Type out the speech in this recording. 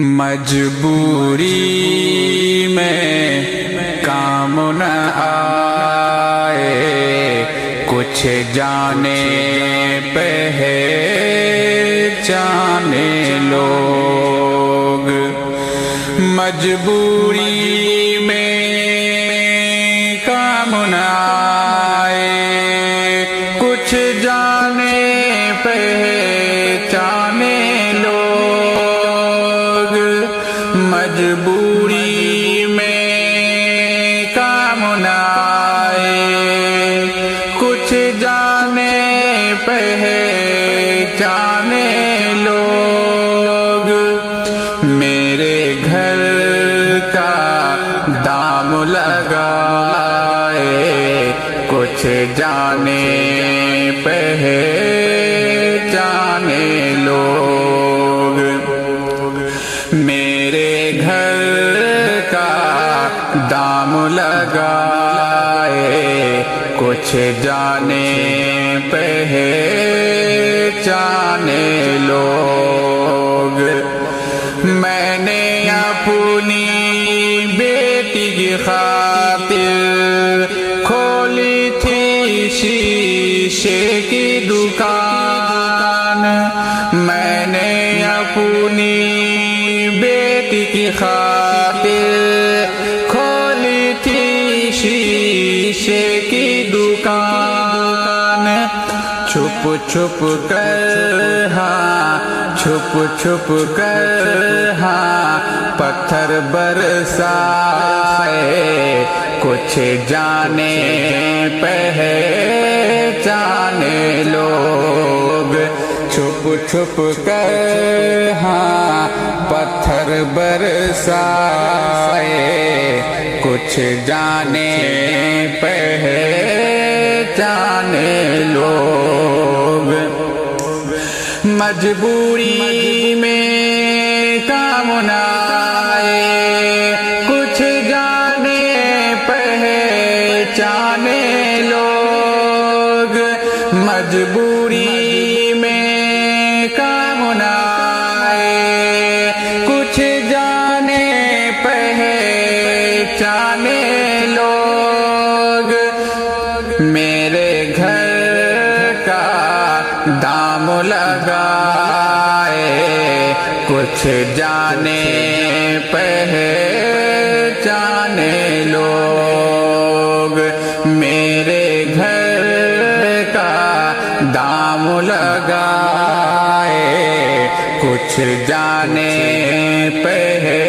مجبوری میں کام نہ آئے، کچھ جانے پہچانے لوگ۔ مجبوری میں کام نہ آئے، کچھ جانے پہچانے لوگ۔ مجبوری میں کام نہ آئے، کچھ جانے پہچانے لوگ۔ میرے گھر کا دام لگائے، کچھ جانے پہچانے لوگ۔ میرے گھر کا دام لگائے، کچھ جانے پہچانے لوگ۔ میں نے اپنی بیٹی کی خاطر کھولی تھی شیشے کی دکان۔ میں نے اپنی بیٹی کی خاطر کھولی تھی شیشے کی دکان۔ چھپ چھپ کر چھپ چھپ کر پتھر برسائے، کچھ جانے پہچانے لوگ۔ چھپ چھپ کر پتھر برسائے، کچھ جانے پہچانے لوگ۔ مجبوری میں کام نہ آئے، کچھ جانے پہچانے لوگ۔ مجبوری میں کام نہ آئے، کچھ جانے پہچانے لوگ۔ میرے گھر کا دام لگائے، کچھ جانے پہچانے لوگ۔ میرے گھر کا دام لگائے، کچھ جانے پہچانے